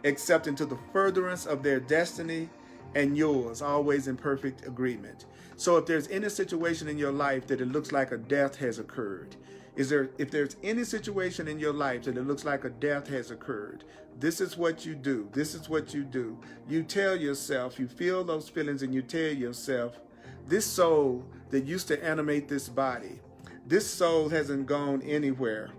except into the furtherance of their destiny and yours, always in perfect agreement. So if there's any situation in your life that it looks like a death has occurred, if there's any situation in your life that it looks like a death has occurred, this is what you do. This is what you do. You tell yourself, you feel those feelings, and you tell yourself, this soul that used to animate this body, this soul hasn't gone anywhere.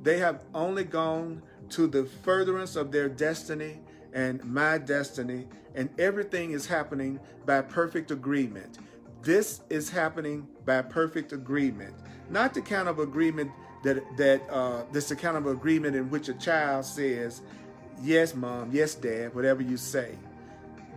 They have only gone to the furtherance of their destiny and my destiny, and everything is happening by perfect agreement. This is happening by perfect agreement, not the kind of agreement this kind of agreement in which a child says, yes, mom, yes, dad, whatever you say.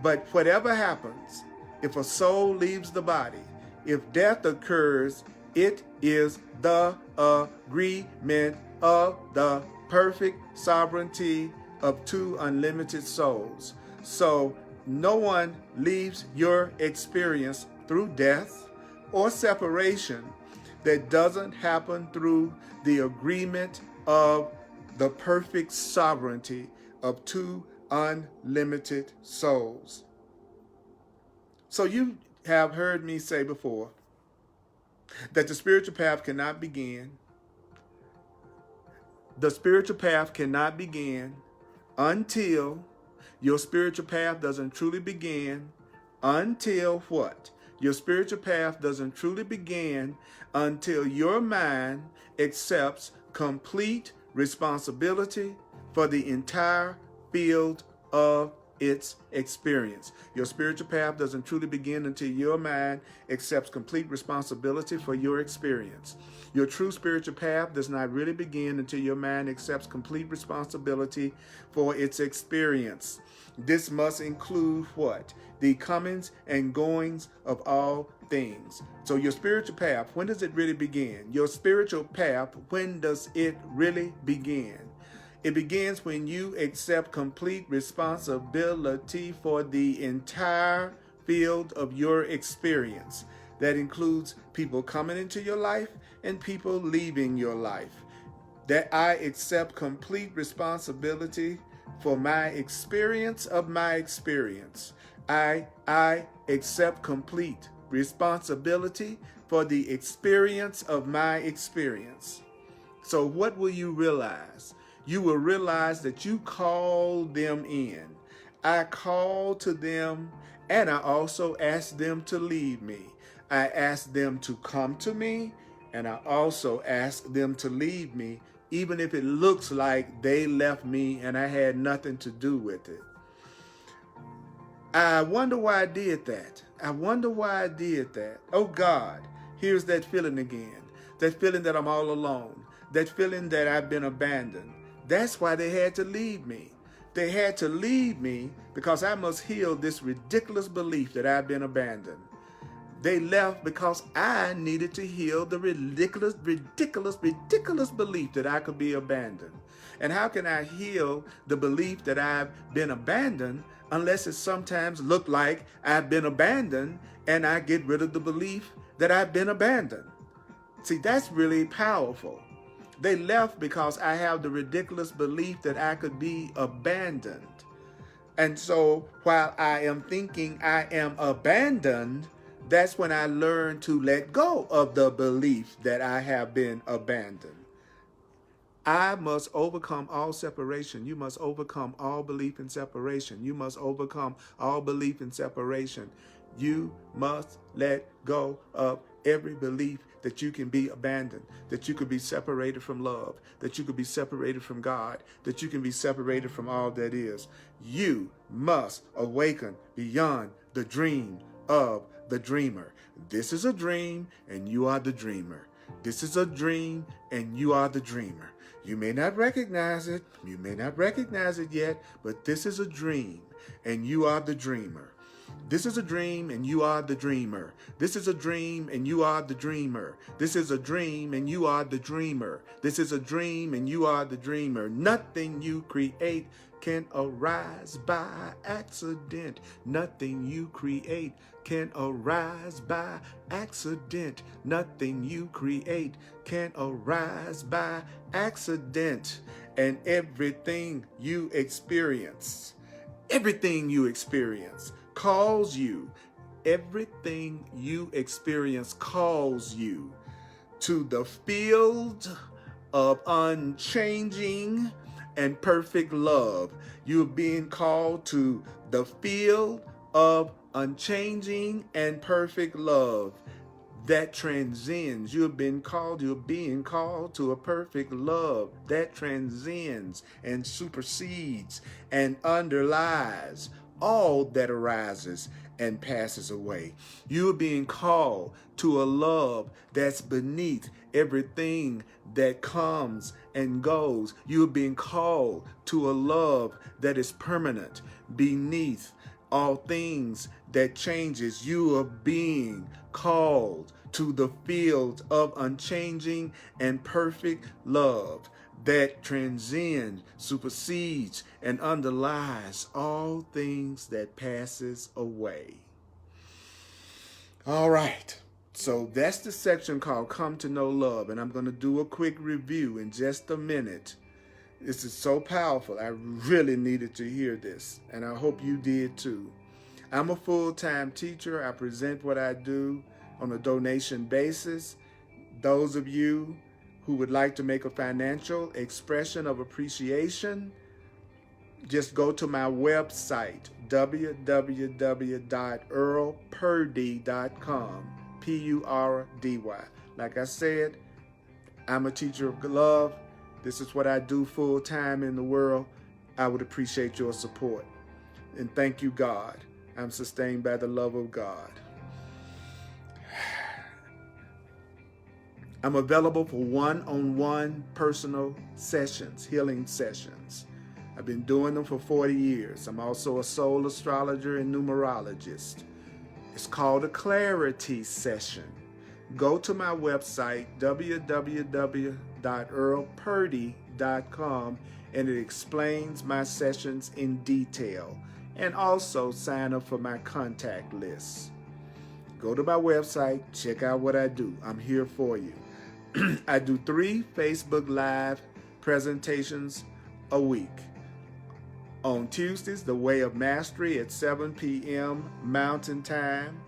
But whatever happens, if a soul leaves the body, if death occurs, it is the agreement of the perfect sovereignty of two unlimited souls. So no one leaves your experience through death or separation that doesn't happen through the agreement of the perfect sovereignty of two unlimited souls. So you have heard me say before that the spiritual path cannot begin. The spiritual path cannot begin until your spiritual path doesn't truly begin. Until what? Your spiritual path doesn't truly begin until your mind accepts complete responsibility for the entire field of its experience. Your spiritual path doesn't truly begin until your mind accepts complete responsibility for your experience. Your true spiritual path does not really begin until your mind accepts complete responsibility for its experience. This must include what? The comings and goings of all things. So your spiritual path, when does it really begin? Your spiritual path, when does it really begin? It begins when you accept complete responsibility for the entire field of your experience. That includes people coming into your life and people leaving your life. That I accept complete responsibility for my experience of my experience. I accept complete responsibility for the experience of my experience. So what will you realize? You will realize that you called them in. I called to them, and I also asked them to leave me. I asked them to come to me, and I also asked them to leave me, even if it looks like they left me and I had nothing to do with it. I wonder why I did that. I wonder why I did that. Oh God, here's that feeling again. That feeling that I'm all alone. That feeling that I've been abandoned. That's why they had to leave me. They had to leave me because I must heal this ridiculous belief that I've been abandoned. They left because I needed to heal the ridiculous belief that I could be abandoned. And how can I heal the belief that I've been abandoned unless it sometimes look like I've been abandoned and I get rid of the belief that I've been abandoned? See, that's really powerful. They left because I have the ridiculous belief that I could be abandoned. And so while I am thinking I am abandoned, that's when I learn to let go of the belief that I have been abandoned. I must overcome all separation. You must overcome all belief in separation. You must overcome all belief in separation. You must let go of every belief that you can be abandoned, that you could be separated from love, that you could be separated from God, that you can be separated from all that is. You must awaken beyond the dream of the dreamer. This is a dream and you are the dreamer. This is a dream and you are the dreamer. You may not recognize it. You may not recognize it yet, but this is a dream and you are the dreamer. This is a dream and you are the dreamer. This is a dream and you are the dreamer. This is a dream and you are the dreamer. This is a dream and you are the dreamer. Nothing you create can arise by accident. Nothing you create can arise by accident. Nothing you create can arise by accident. And everything you experience calls you. Everything you experience calls you to the field of unchanging and perfect love. You're being called to the field of unchanging and perfect love that transcends. You're being called to a perfect love that transcends and supersedes and underlies all that arises and passes away. You're being called to a love that's beneath everything that comes and goes. You're being called to a love that is permanent beneath all things that changes. You are being called to the field of unchanging and perfect love that transcends, supersedes, and underlies all things that passes away. All right. So that's the section called Come to Know Love, and I'm going to do a quick review in just a minute. This is so powerful. I really needed to hear this, and I hope you did too. I'm a full-time teacher. I present what I do on a donation basis. Those of you who would like to make a financial expression of appreciation, just go to my website, www.earlpurdy.com, P-U-R-D-Y. Like I said, I'm a teacher of love. This is what I do full-time in the world. I would appreciate your support. And thank you, God. I'm sustained by the love of God. I'm available for one-on-one personal sessions, healing sessions. I've been doing them for 40 years. I'm also a soul astrologer and numerologist. It's called a clarity session. Go to my website, www.earlpurdy.com, and it explains my sessions in detail. And also sign up for my contact list. Go to my website, check out what I do. I'm here for you. I do 3 Facebook Live presentations a week. On Tuesdays, The Way of Mastery at 7 p.m. Mountain Time.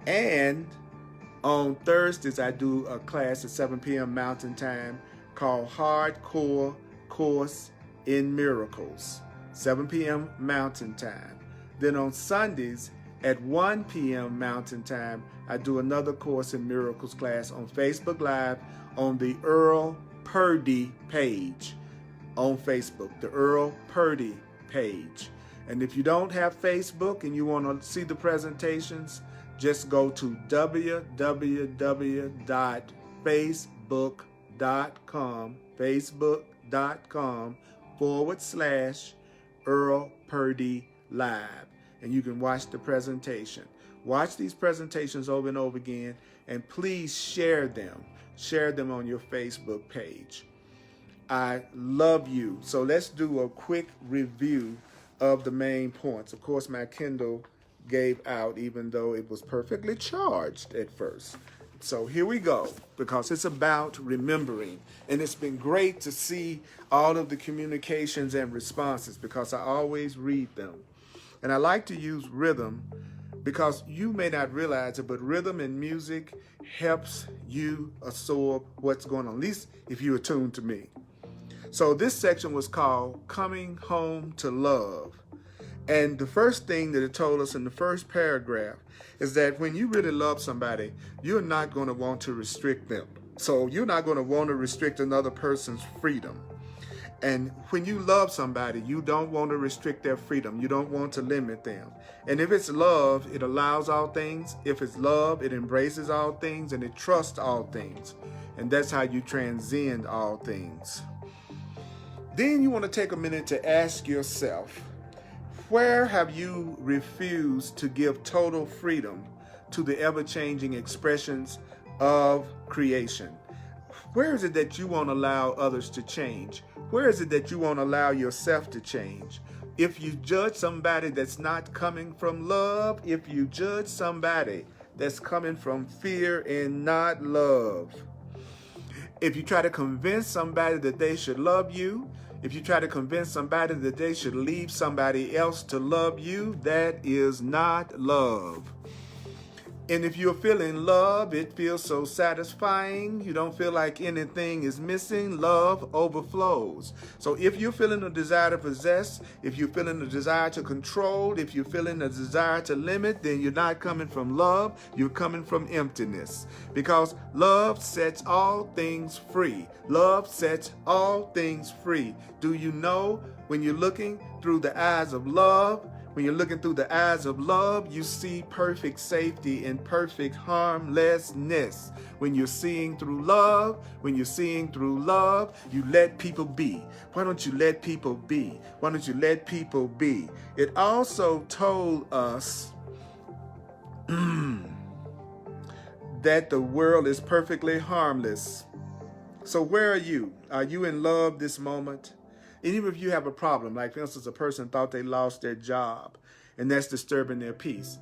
And On Thursdays, I do a class at 7 p.m. Mountain Time called Hardcore Course in Miracles, 7 p.m. Mountain Time. Then on Sundays at 1 p.m. Mountain Time, I do another Course in Miracles class on Facebook Live on the Earl Purdy page on Facebook, the Earl Purdy page. And if you don't have Facebook and you want to see the presentations, just go to facebook.com/Earl Purdy Live. And you can watch the presentation. Watch these presentations over and over again, and please share them. Share them on your Facebook page. I love you. So let's do a quick review of the main points. Of course, my Kindle gave out even though it was perfectly charged at first. So here we go, because it's about remembering. And it's been great to see all of the communications and responses, because I always read them. And I like to use rhythm because you may not realize it, but rhythm and music helps you absorb what's going on, at least if you're attuned to me. So this section was called Coming Home to Love. And the first thing that it told us in the first paragraph is that when you really love somebody, you're not going to want to restrict them. So you're not going to want to restrict another person's freedom. And when you love somebody, you don't want to restrict their freedom. You don't want to limit them. And if it's love, it allows all things. If it's love, it embraces all things and it trusts all things. And that's how you transcend all things. Then you want to take a minute to ask yourself, where have you refused to give total freedom to the ever-changing expressions of creation? Where is it that you won't allow others to change? Where is it that you won't allow yourself to change? If you judge somebody that's not coming from love, if you judge somebody that's coming from fear and not love, if you try to convince somebody that they should love you, if you try to convince somebody that they should leave somebody else to love you, that is not love. And if you're feeling love, it feels so satisfying. You don't feel like anything is missing. Love overflows. So if you're feeling a desire to possess, if you're feeling a desire to control, if you're feeling a desire to limit, then you're not coming from love. You're coming from emptiness. Because love sets all things free. Love sets all things free. Do you know when you're looking through the eyes of love, when you're looking through the eyes of love, you see perfect safety and perfect harmlessness. When you're seeing through love, you let people be. Why don't you let people be? Why don't you let people be? It also told us that the world is perfectly harmless. So where are you? Are you in love this moment? And even if you have a problem, like for instance, a person thought they lost their job and that's disturbing their peace.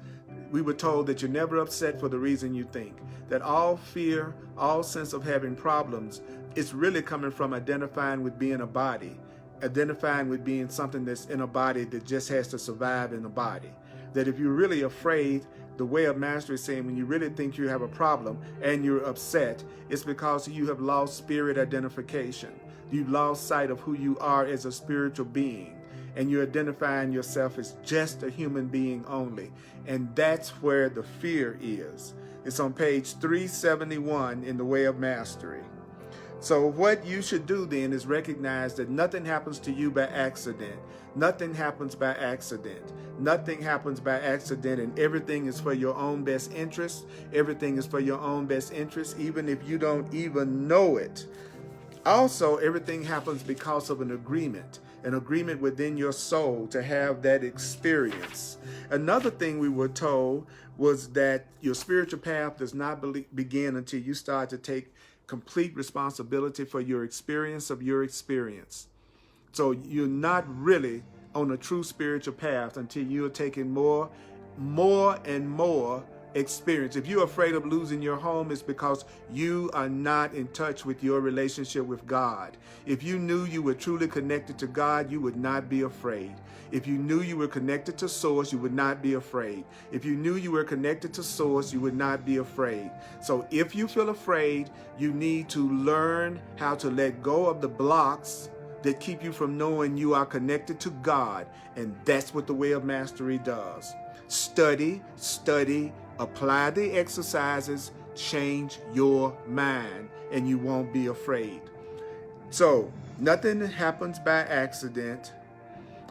We were told that you're never upset for the reason you think. That all fear, all sense of having problems, it's really coming from identifying with being a body, identifying with being something that's in a body that just has to survive in a body. That if you're really afraid, the way of mastery is saying when you really think you have a problem and you're upset, it's because you have lost spirit identification. You've lost sight of who you are as a spiritual being, and you're identifying yourself as just a human being only. And that's where the fear is. It's on page 371 in The Way of Mastery. So what you should do then is recognize that nothing happens to you by accident. Nothing happens by accident. Nothing happens by accident, and everything is for your own best interest. Everything is for your own best interest, even if you don't even know it. Also, everything happens because of an agreement within your soul to have that experience. Another thing we were told was that your spiritual path does not begin until you start to take complete responsibility for your experience of your experience. So you're not really on a true spiritual path until you're taking more and more experience. If you're afraid of losing your home, it's because you are not in touch with your relationship with God. If you knew you were truly connected to God, you would not be afraid. If you knew you were connected to Source, you would not be afraid. If you knew you were connected to Source, you would not be afraid. So if you feel afraid, you need to learn how to let go of the blocks that keep you from knowing you are connected to God. And that's what the Way of Mastery does. Study, apply the exercises, change your mind, and you won't be afraid. So nothing happens by accident.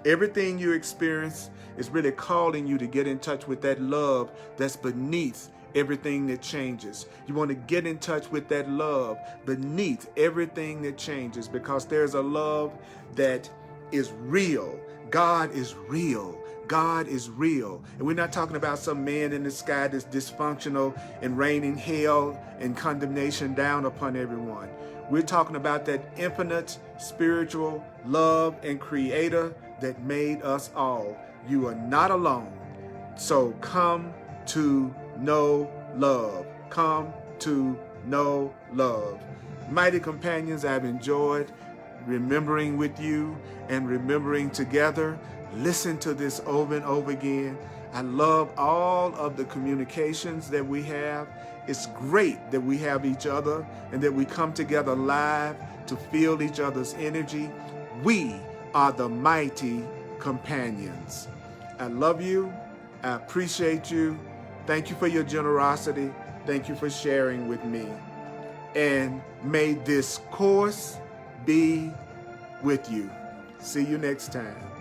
Everything you experience is really calling you to get in touch with that love that's beneath everything that changes. You want to get in touch with that love beneath everything that changes, because there's a love that is real. God is real. God is real. And we're not talking about some man in the sky that's dysfunctional and raining hell and condemnation down upon everyone. We're talking about that infinite spiritual love and creator that made us all. You are not alone. So come to know love. Come to know love. Mighty companions, I've enjoyed remembering with you and remembering together. Listen to this over and over again. I love all of the communications that we have. It's great that we have each other and that we come together live to feel each other's energy. We are the mighty companions. I love you. I appreciate you. Thank you for your generosity. Thank you for sharing with me. And may this course be with you. See you next time.